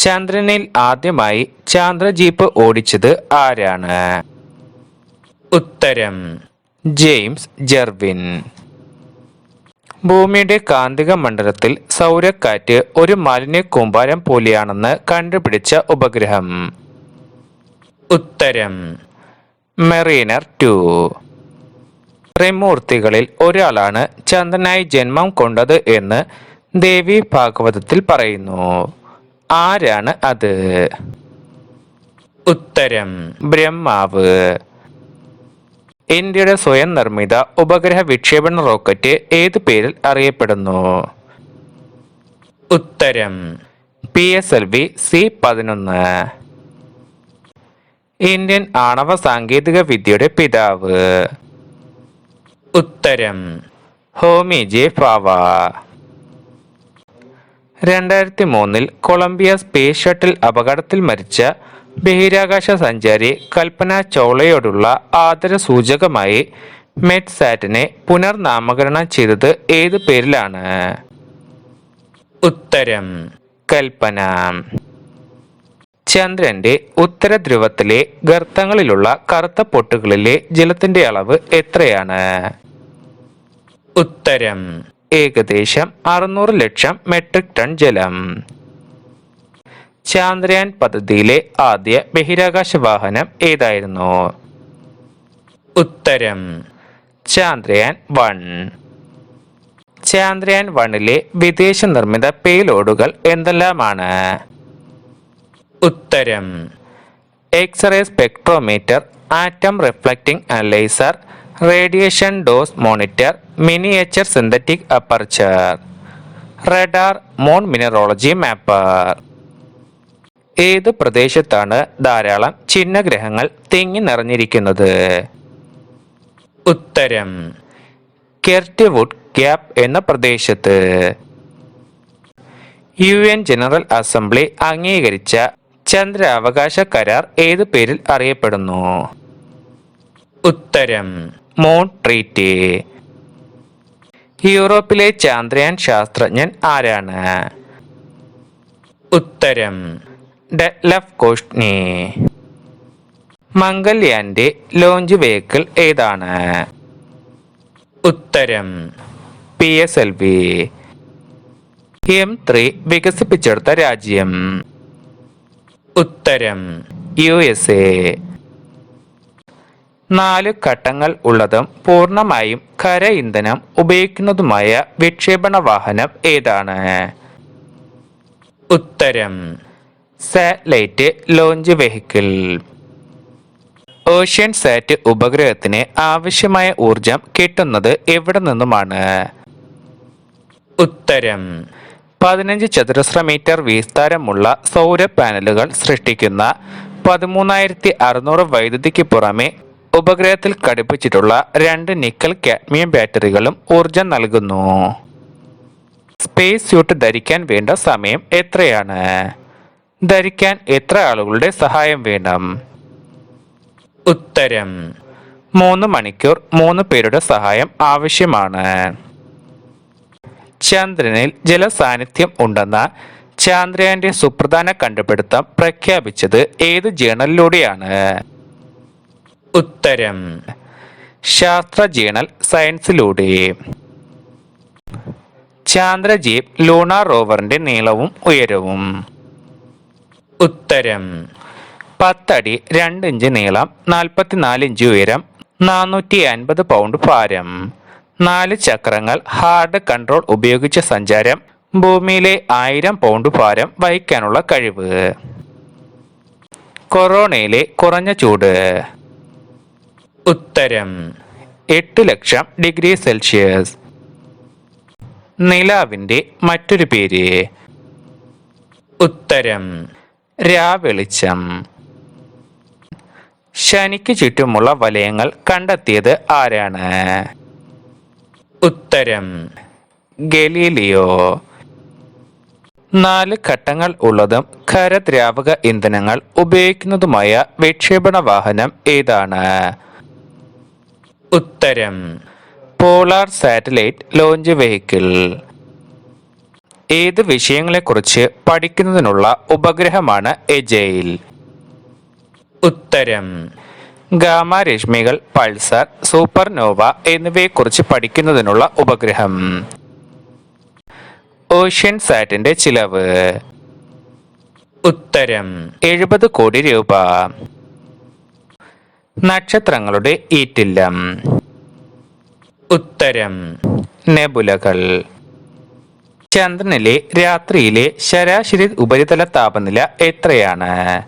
ചന്ദ്രനിൽ ആദ്യമായി ചാന്ദ്രജീപ്പ് ഓടിച്ചത് ആരാണ്? ഉത്തരം ജെയിംസ് ജെർവിൻ. ഭൂമിയുടെ കാന്തിക മണ്ഡലത്തിൽ സൗരക്കാറ്റ് ഒരു മാലിന്യ കൂമ്പാരം പോലെയാണെന്ന് കണ്ടുപിടിച്ച ഉപഗ്രഹം? ഉത്തരം മെറീനർ 2. ത്രിമൂർത്തികളിൽ ഒരാളാണ് ചന്ദ്രനായി ജന്മം കൊണ്ടത് എന്ന് ദേവി ഭാഗവതത്തിൽ പറയുന്നു. ആരാണ് അത്? ഉത്തരം ബ്രഹ്മാവ്. ഇന്ത്യയുടെ സ്വയം നിർമ്മിത ഉപഗ്രഹ വിക്ഷേപണ റോക്കറ്റ് ഏതു പേരിൽ അറിയപ്പെടുന്നു? ഉത്തരം PSLV C-11. ഇന്ത്യൻ ആണവ സാങ്കേതിക വിദ്യയുടെ പിതാവ്? ഉത്തരം ഹോമി ജെ ഭാവ. 2003 കൊളംബിയ സ്പേസ് ഷട്ടിൽ അപകടത്തിൽ മരിച്ച ബഹിരാകാശ സഞ്ചാരി കൽപ്പന ചൗളയോടുള്ള ആദരസൂചകമായി മെറ്റ്സാറ്റിനെ പുനർനാമകരണം ചെയ്തത് ഏതു പേരിലാണ്? ഉത്തരം കൽപ്പന. ചന്ദ്രന്റെ ഉത്തര ധ്രുവത്തിലെ ഗർത്തങ്ങളിലുള്ള കറുത്ത പൊട്ടുകളിലെ ജലത്തിന്റെ അളവ് എത്രയാണ്? ഉത്തരം ഏകദേശം 600 ലക്ഷം മെട്രിക് ടൺ ജലം. ചാന്ദ്രയാൻ പദ്ധതിയിലെ ആദ്യ ബഹിരാകാശ വാഹനം ഏതായിരുന്നു? ഉത്തരം ചാന്ദ്രയാൻ 1. ചാന്ദ്രയാൻ 1-ലെ വിദേശ നിർമ്മിത പേലോഡുകൾ എന്തെല്ലാമാണ്? ഉത്തരം x-ray spectrometer, atom reflecting analyser, radiation dose monitor, miniature synthetic aperture, radar, moon mineralogy mapper. ഏത് പ്രദേശത്താണ് ധാരാളം ചിഹ്നഗ്രഹങ്ങൾ തിങ്ങി നിറഞ്ഞിരിക്കുന്നത്? ഉത്തരം കെർട്ട്വുഡ് ഗ്യാപ്പ് എന്ന പ്രദേശത്ത്. UN ജനറൽ അസംബ്ലി അംഗീകരിച്ച ചന്ദ്രാവകാശ കരാർ ഏതു പേരിൽ അറിയപ്പെടുന്നു? ഉത്തരം മൂൺ ട്രീറ്റി. യൂറോപ്പിലെ ചാന്ദ്രയാൻ ശാസ്ത്രജ്ഞൻ ആരാണ്? ഉത്തരം ഡെറ്റ്ലഫ് കോഷ്നി. മംഗൾയാന്റെ ലോഞ്ച് വെഹിക്കിൾ ഏതാണ്? ഉത്തരം PSLV. M3 വികസിപ്പിച്ചെടുത്ത രാജ്യം? ഉത്തരം USA. 4 ഘട്ടങ്ങൾ ഉള്ളതും പൂർണ്ണമായും ഖര ഇന്ധനം ഉപയോഗിക്കുന്നതുമായ വിക്ഷേപണ വാഹനം ഏതാണ്? ഉത്തരം സാറ്റലൈറ്റ് ലോഞ്ച് വെഹിക്കിൾ. ഓഷ്യൻ സാറ്റ് ഉപഗ്രഹത്തിന് ആവശ്യമായ ഊർജം കിട്ടുന്നത് എവിടെ നിന്നുമാണ്? ഉത്തരം 15 ചതുരശ്ര മീറ്റർ വിസ്താരമുള്ള സൗര പാനലുകൾ സൃഷ്ടിക്കുന്ന 13,600 വൈദ്യുതിക്ക് പുറമെ ഉപഗ്രഹത്തിൽ ഘടിപ്പിച്ചിട്ടുള്ള 2 നിക്കൽ കാഡ്മിയം ബാറ്ററികളും ഊർജം നൽകുന്നു. സ്പേസ് സ്യൂട്ട് ധരിക്കാൻ വേണ്ട സമയം എത്രയാണ്? ധരിക്കാൻ എത്ര ആളുകളുടെ സഹായം വേണം? ഉത്തരം 3 മണിക്കൂർ 3 പേരുടെ സഹായം ആവശ്യമാണ്. ചന്ദ്രനിൽ ജലസാന്നിധ്യം ഉണ്ടെന്ന ചാന്ദ്രയാന്റെ സുപ്രധാന കണ്ടുപിടുത്തം പ്രഖ്യാപിച്ചത് ഏത് ജേണലിലൂടെയാണ്? ഉത്തരം ശാസ്ത്ര ജേണൽ സയൻസിലൂടെ. ചാന്ദ്രജീപ് ലൂണാർ റോവറിന്റെ നീളവും ഉയരവും? ഉത്തരം 10 അടി 2 ഇഞ്ച് നീളം, 44 ഇഞ്ച് ഉയരം, 450 പൗണ്ട് ഭാരം. 4 ചക്രങ്ങൾ, ഹാർഡ് കൺട്രോൾ ഉപയോഗിച്ച സഞ്ചാരം, ഭൂമിയിലെ 1000 പൗണ്ട് ഭാരം വഹിക്കാനുള്ള കഴിവ്. കൊറോണയിലെ കുറഞ്ഞ ചൂട്? ഉത്തരം 8 ലക്ഷം ഡിഗ്രി സെൽഷ്യസ്. നിലാവിന്റെ മറ്റൊരു പേര്? ഉത്തരം രാവെളിച്ചം. ശനിക്ക് ചുറ്റുമുള്ള വലയങ്ങൾ കണ്ടെത്തിയത് ആരാണ്? ഉത്തരം ഗലീലിയോ. 4 ഘട്ടങ്ങൾ ഉള്ളതും ഖരദ്രാവക ഇന്ധനങ്ങൾ ഉപയോഗിക്കുന്നതുമായ വിക്ഷേപണ വാഹനം ഏതാണ്? ഉത്തരം പോളാർ സാറ്റലൈറ്റ് ലോഞ്ച് വെഹിക്കിൾ. ഏത് വിഷയങ്ങളെക്കുറിച്ച് പഠിക്കുന്നതിനുള്ള ഉപഗ്രഹമാണ് എജൈൽ? ഉത്തരം ഗാമ രശ്മികൾ, പൾസർ, സൂപ്പർനോവ എന്നിവയെക്കുറിച്ച് പഠിക്കുന്നതിനുള്ള ഉപഗ്രഹം. ഓഷ്യൻ സാറ്റിന്റെ ചിലവ്? ഉത്തരം 70 കോടി രൂപ. നക്ഷത്രങ്ങളുടെ ഈറ്റില്ലം? ഉത്തരം നെബുലകൾ. ചന്ദ്രനിലെ രാത്രിയിലെ ശരാശരി ഉപരിതല താപനില എത്രയാണ്?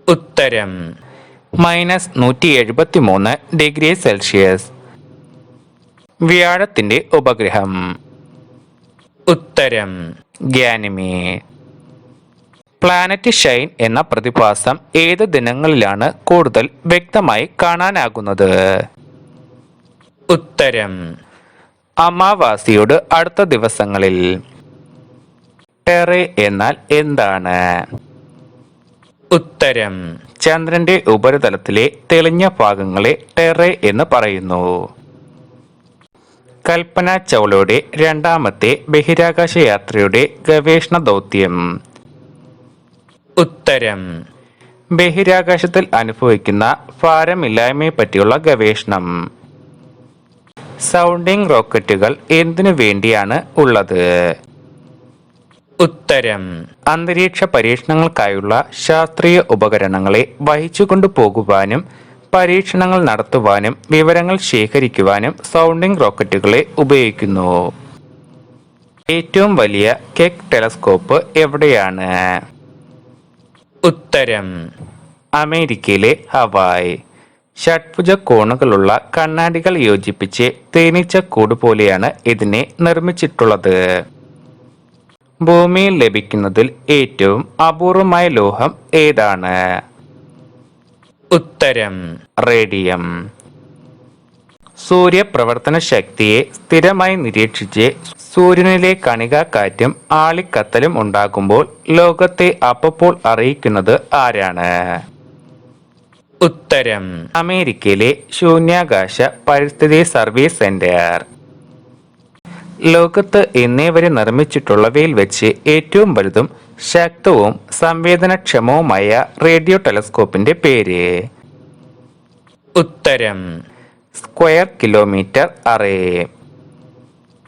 ഉത്തരം -173 ഡിഗ്രി സെൽഷ്യസ്. വ്യാഴത്തിന്റെ ഉപഗ്രഹം? ഉത്തരം ഗാനിമീഡ്. പ്ലാനറ്റ് ഷൈൻ എന്ന പ്രതിഭാസം ഏത് ദിനങ്ങളിലാണ് കൂടുതൽ വ്യക്തമായി കാണാനാകുന്നത്? ഉത്തരം അമാവാസിയോട് അടുത്ത ദിവസങ്ങളിൽ. ടെറേ എന്നാൽ എന്താണ്? ഉത്തരം ചന്ദ്രന്റെ ഉപരിതലത്തിലെ തെളിഞ്ഞ ഭാഗങ്ങളെ ടെറേ എന്ന് പറയുന്നു. കൽപ്പന ചൗളയുടെ രണ്ടാമത്തെ ബഹിരാകാശ യാത്രയുടെ ഗവേഷണ ദൗത്യം? ഉത്തരം ബഹിരാകാശത്തിൽ അനുഭവിക്കുന്ന ഭാരമില്ലായ്മയെ പറ്റിയുള്ള ഗവേഷണം. സൗണ്ടിംഗ് റോക്കറ്റുകൾ എന്തിനു വേണ്ടിയാണ് ഉള്ളത്? ഉത്തരം അന്തരീക്ഷ പരീക്ഷണങ്ങൾക്കായുള്ള ശാസ്ത്രീയ ഉപകരണങ്ങളെ വഹിച്ചുകൊണ്ടു പോകുവാനും പരീക്ഷണങ്ങൾ നടത്തുവാനും വിവരങ്ങൾ ശേഖരിക്കുവാനും സൗണ്ടിംഗ് റോക്കറ്റുകളെ ഉപയോഗിക്കുന്നു. ഏറ്റവും വലിയ കെക്ക് ടെലസ്കോപ്പ് എവിടെയാണ്? ഉത്തരം അമേരിക്കയിലെ ഹവായ്. ഷഡ്ഭുജ കോണുകളുള്ള കണ്ണാടികൾ യോജിപ്പിച്ച് തേനീച്ചക്കൂട് പോലെയാണ് ഇതിനെ നിർമ്മിച്ചിട്ടുള്ളത്. ഭൂമിയിൽ ലഭിക്കുന്നതിൽ ഏറ്റവും അപൂർവമായ ലോഹം ഏതാണ്? ഉത്തരം റേഡിയം. സൂര്യപ്രവർത്തന ശക്തിയെ സ്ഥിരമായി നിരീക്ഷിച്ച് സൂര്യനിലെ കണികാക്കാറ്റും ആളിക്കത്തലും ഉണ്ടാകുമ്പോൾ ലോകത്തെ അപ്പോൾ അറിയിക്കുന്നത് ആരാണ്? ഉത്തരം അമേരിക്കയിലെ ശൂന്യാകാശ പരിസ്ഥിതി സർവീസ് സെന്റർ. ലോകത്ത് ഇന്നേ വരെ നിർമ്മിച്ചിട്ടുള്ളവയിൽ വെച്ച് ഏറ്റവും വലുതും ശക്തവും സംവേദനക്ഷമവുമായ റേഡിയോ ടെലസ്കോപ്പിന്റെ പേര്? ഉത്തരം സ്ക്വയർ കിലോമീറ്റർ അറേ.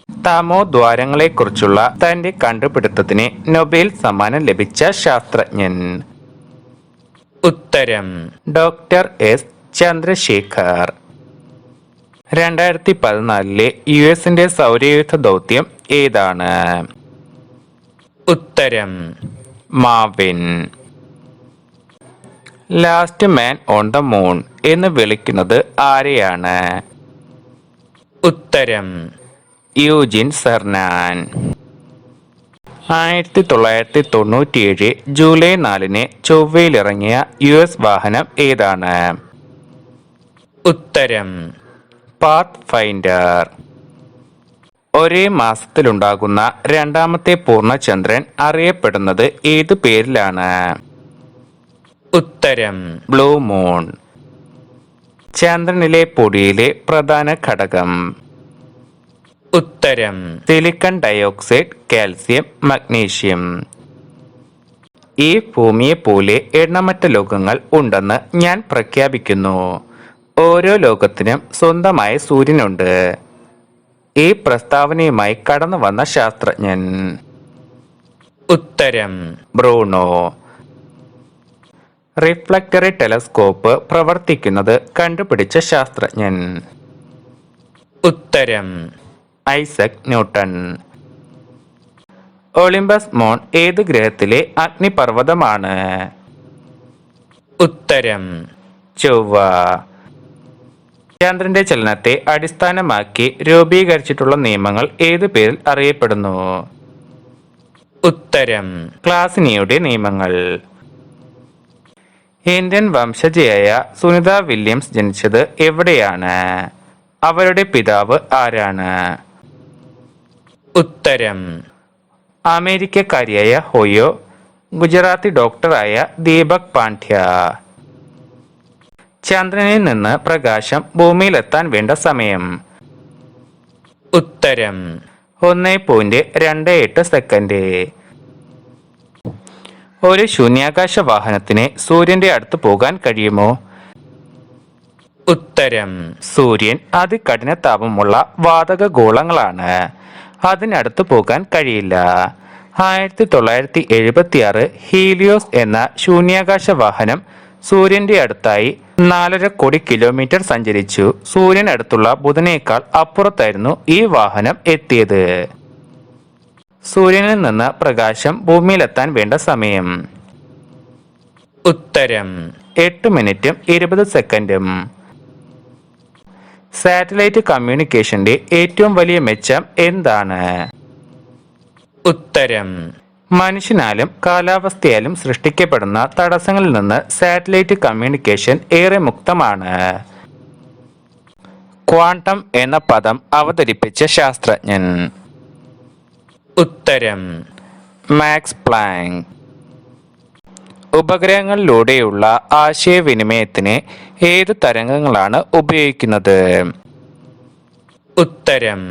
തമോദ്വാരങ്ങളെക്കുറിച്ചുള്ള തന്റെ കണ്ടുപിടുത്തത്തിന് നൊബേൽ സമ്മാനം ലഭിച്ച ശാസ്ത്രജ്ഞൻ? ഉത്തരം ഡോക്ടർ എസ് ചന്ദ്രശേഖർ. 2014 യുഎസിന്റെ സൗരയൂഥ ദൗത്യം ഏതാണ്? ഉത്തരം Maven. Last man on the moon എന്ന് വിളിക്കുന്നത് ആരെയാണ്? ഉത്തരം യൂജിൻ സെർനാൻ. 1997 ജൂലൈ 4 ചൊവ്വയിലിറങ്ങിയ യുഎസ് വാഹനം ഏതാണ്? ഉത്തരം പാത്ത് ഫൈൻഡർ. ഒരേ മാസത്തിലുണ്ടാകുന്ന രണ്ടാമത്തെ പൂർണ്ണചന്ദ്രൻ അറിയപ്പെടുന്നത് ഏതു പേരിലാണ്? ഉത്തരം ബ്ലൂ മൂൺ. ചന്ദ്രനിലെ പൊടിയിലെ പ്രധാന ഘടകം? ഉത്തരം സിലിക്കൺ ഡയോക്സൈഡ്, കാൽസ്യം, മഗ്നീഷ്യം. ഈ ഭൂമിയെ പോലെ എണ്ണമറ്റ ലോകങ്ങൾ ഉണ്ടെന്ന് ഞാൻ പ്രഖ്യാപിക്കുന്നു. ഓരോ ലോകത്തിനും സ്വന്തമായ സൂര്യനുണ്ട്. ഈ പ്രസ്താവനയുമായി കടന്നു വന്ന ശാസ്ത്രജ്ഞൻ? ഉത്തരം ബ്രൂണോ. റിഫ്ലക്ടറി ടെലസ്കോപ്പ് പ്രവർത്തിക്കുന്നത് കണ്ടുപിടിച്ച ശാസ്ത്രജ്ഞൻ? ഉത്തരം ഐസക് ന്യൂട്ടൺ. ഒളിമ്പസ് മോൺ ഏത് ഗ്രഹത്തിലെ അഗ്നിപർവ്വതമാണ്? ഉത്തരം ചൊവ്വ. ചന്ദ്രന്റെ ചലനത്തെ അടിസ്ഥാനമാക്കി രൂപീകരിച്ചിട്ടുള്ള നിയമങ്ങൾ ഏതു പേരിൽ അറിയപ്പെടുന്നു? ഉത്തരം ക്ലാസിനിയുടെ നിയമങ്ങൾ. ഇന്ത്യൻ വംശജയായ സുനിത വില്യംസ് ജനിച്ചത് എവിടെയാണ്? അവരുടെ പിതാവ് ആരാണ്? ഉത്തരം അമേരിക്കക്കാരിയായ ഹോയോ. ഗുജറാത്തി ഡോക്ടറായ ദീപക് പാണ്ഡ്യ. ചന്ദ്രനിൽ നിന്ന് പ്രകാശം ഭൂമിയിലെത്താൻ വേണ്ട സമയം? ഉത്തരം 1.28 സെക്കൻഡ്. ഒരു ശൂന്യാകാശ വാഹനത്തിന് സൂര്യന്റെ അടുത്ത് പോകാൻ കഴിയുമോ? ഉത്തരം: സൂര്യൻ അതികഠിന താപമുള്ള വാതക ഗോളങ്ങളാണ്. അതിനടുത്ത് പോകാൻ കഴിയില്ല. 1976 ഹീലിയോസ് എന്ന ശൂന്യാകാശ വാഹനം സൂര്യന്റെ അടുത്തായി 4.5 കോടി കിലോമീറ്റർ സഞ്ചരിച്ചു. സൂര്യനടുത്തുള്ള ബുധനേക്കാൾ അപ്പുറത്തായിരുന്നു ഈ വാഹനം എത്തിയത്. സൂര്യനിൽ നിന്ന് പ്രകാശം ഭൂമിയിലെത്താൻ വേണ്ട സമയം. ഉത്തരം: 8 മിനിറ്റും 20 സെക്കൻഡും. സാറ്റലൈറ്റ് കമ്മ്യൂണിക്കേഷന്റെ ഏറ്റവും വലിയ മെച്ചം എന്താണ്? ഉത്തരം: മനുഷ്യനാലും കാലാവസ്ഥയാലും സൃഷ്ടിക്കപ്പെടുന്ന തടസ്സങ്ങളിൽ നിന്ന് സാറ്റലൈറ്റ് കമ്മ്യൂണിക്കേഷൻ ഏറെ മുക്തമാണ്. ക്വാണ്ടം എന്ന പദം അവതരിപ്പിച്ച ശാസ്ത്രജ്ഞൻ. ഉത്തരം: മാക്സ് പ്ലാങ്ക്. ഉപഗ്രഹങ്ങളിലൂടെയുള്ള ആശയവിനിമയത്തിന് ഏത് തരംഗങ്ങളാണ് ഉപയോഗിക്കുന്നത്? ഉത്തരം: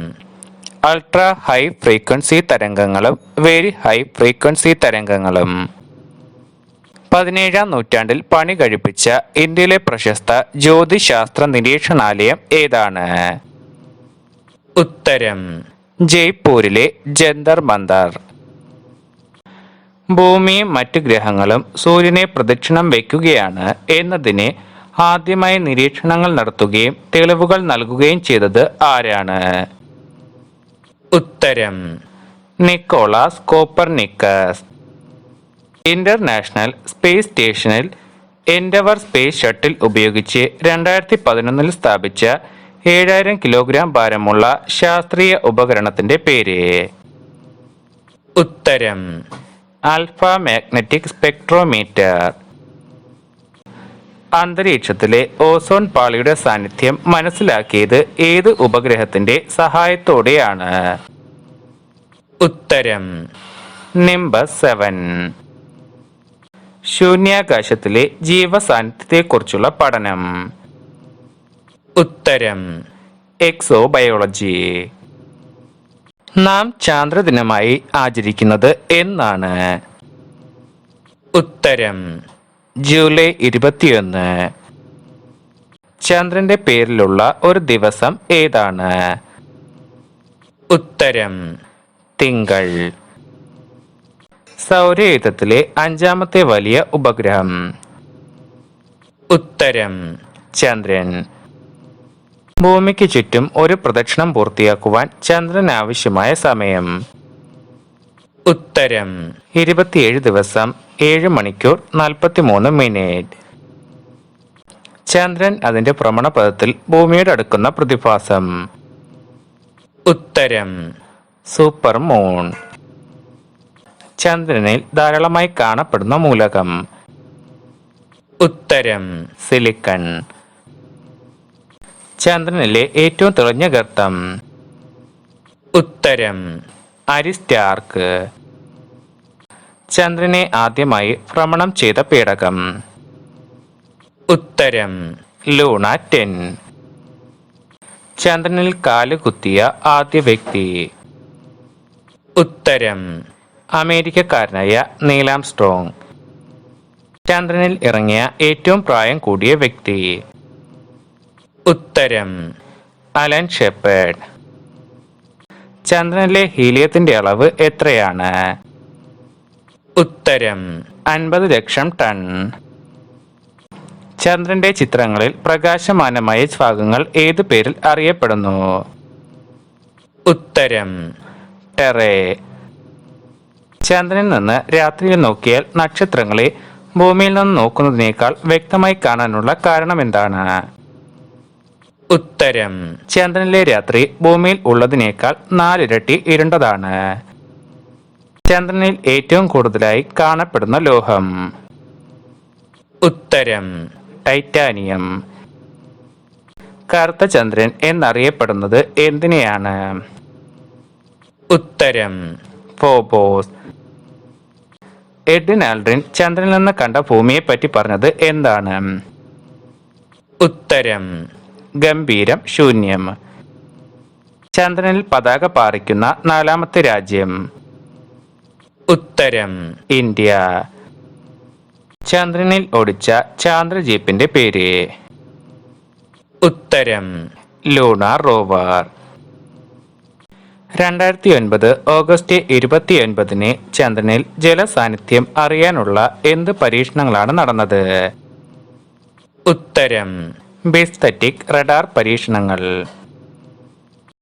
അൾട്രാ ഹൈ ഫ്രീക്വൻസി തരംഗങ്ങളും വെരി ഹൈ ഫ്രീക്വൻസി തരംഗങ്ങളും. 17-ാം നൂറ്റാണ്ടിൽ പണി കഴിപ്പിച്ച ഇന്ത്യയിലെ പ്രശസ്ത ജ്യോതിശാസ്ത്ര നിരീക്ഷണാലയം ഏതാണ്? ഉത്തരം: ജയ്പൂരിലെ ജന്തർ മന്തർ. ഭൂമിയും മറ്റ് ഗ്രഹങ്ങളും സൂര്യനെ പ്രദക്ഷിണം വയ്ക്കുകയാണ് എന്നതിന് ആദ്യമായി നിരീക്ഷണങ്ങൾ നടത്തുകയും തെളിവുകൾ നൽകുകയും ചെയ്തത് ആരാണ്? ഉത്തരം: നിക്കോളാസ് കോപ്പർനിക്കസ്. ഇന്റർനാഷണൽ സ്പേസ് സ്റ്റേഷനിൽ എൻഡവർ സ്പേസ് ഷട്ടിൽ ഉപയോഗിച്ച് 2011 സ്ഥാപിച്ച 7000 കിലോഗ്രാം ഭാരമുള്ള ശാസ്ത്രീയ ഉപകരണത്തിന്റെ പേര്? ഉത്തരം: ആൽഫ മാഗ്നറ്റിക് സ്പെക്ട്രോമീറ്റർ. അന്തരീക്ഷത്തിലെ ഓസോൺ പാളിയുടെ സാന്നിധ്യം മനസ്സിലാക്കിയത് ഏത് ഉപഗ്രഹത്തിന്റെ സഹായത്തോടെയാണ്? ഉത്തരം: നിംബസ് 7. ശൂന്യാകാശത്തിലെ ജീവസാന്നിധ്യത്തെക്കുറിച്ചുള്ള പഠനം? ഉത്തരം: എക്സോബയോളജി. നാം ചാന്ദ്രദിനമായി ആചരിക്കുന്നത് എന്നാണ്? ഉത്തരം: ജൂലൈ 21. ചന്ദ്രന്റെ പേരിലുള്ള ഒരു ദിവസം ഏതാണ്? ഉത്തരം: തിങ്കൾ. സൗരയൂഥത്തിലെ 5ാമത്തെ വലിയ ഉപഗ്രഹം? ഉത്തരം: ചന്ദ്രൻ. ഭൂമിക്ക് ചുറ്റും ഒരു പ്രദക്ഷിണം പൂർത്തിയാക്കുവാൻ ചന്ദ്രന് ആവശ്യമായ സമയം? ഉത്തരം: 27 ദിവസം 7 മണിക്കൂർ 43 മിനിറ്റ്. ചന്ദ്രൻ അതിന്റെ ഭ്രമണപഥത്തിൽ ഭൂമിയോട് അടുക്കുന്ന പ്രതിഭാസം? ഉത്തരം: സൂപ്പർ മൂൺ. ചന്ദ്രനിൽ ധാരാളമായി കാണപ്പെടുന്ന മൂലകം? ഉത്തരം: സിലിക്കൺ. ചന്ദ്രനിലെ ഏറ്റവും തെളിഞ്ഞ ഗർത്തം? ഉത്തരം: അരിസ്റ്റാർക്ക്. ചന്ദ്രനെ ആദ്യമായി ഭ്രമണം ചെയ്ത പേടകം? ഉത്തരം: ലൂണ 10. ചന്ദ്രനിൽ കാലുകുത്തിയ ആദ്യ വ്യക്തി? ഉത്തരം: അമേരിക്കക്കാരനായ നീൽ ആംസ്ട്രോങ്. ചന്ദ്രനിൽ ഇറങ്ങിയ ഏറ്റവും പ്രായം കൂടിയ വ്യക്തി? ഉത്തരം: അലൻ ഷെപ്പേർഡ്. ചന്ദ്രനിലെ ഹീലിയത്തിന്റെ അളവ് എത്രയാണ്? ഉത്തരം: 50 ലക്ഷം ടൺ. ചന്ദ്രന്റെ ചിത്രങ്ങളിൽ പ്രകാശമാനമായ ഭാഗങ്ങൾ ഏതു പേരിൽ അറിയപ്പെടുന്നു? ഉത്തരം: ടെറേ. ചന്ദ്രനിൽ നിന്ന് രാത്രിയിൽ നോക്കിയാൽ നക്ഷത്രങ്ങളെ ഭൂമിയിൽ നിന്ന് നോക്കുന്നതിനേക്കാൾ വ്യക്തമായി കാണാനുള്ള കാരണം എന്താണ്? ഉത്തരം: ചന്ദ്രനിലെ രാത്രി ഭൂമിയിൽ ഉള്ളതിനേക്കാൾ 4 ഇരട്ടി ഇരുണ്ടതാണ്. ചന്ദ്രനിൽ ഏറ്റവും കൂടുതലായി കാണപ്പെടുന്ന ലോഹം? ഉത്തരം: ടൈറ്റാനിയം. കറുത്ത ചന്ദ്രൻ എന്നറിയപ്പെടുന്നത് എന്തിനെയാണ്? ഉത്തരം: ഫോബോസ്. എഡ്വിൻ ആൽഡ്രിൻ ചന്ദ്രനിൽ നിന്ന് കണ്ട ഭൂമിയെ പറ്റി പറഞ്ഞത് എന്താണ്? ഉത്തരം: ഗംഭീരം, ശൂന്യം. ചന്ദ്രനിൽ പതാക പാറിക്കുന്ന നാലാമത്തെ രാജ്യം? ഉത്തരം ഇന്ത്യ. ചന്ദ്രനിൽ ഓടിച്ച ചാന്ദ്രജീപ്പിന്റെ പേര്? ഉത്തരം ലൂണാർ റോവർ. 2009 ഓഗസ്റ്റ് 29 ചന്ദ്രനിൽ ജലസാന്നിധ്യം അറിയാനുള്ള എന്ത് പരീക്ഷണങ്ങളാണ് നടന്നത്? ഉത്തരം ബേസ്തറ്റിക് റഡാർ പരീക്ഷണങ്ങൾ.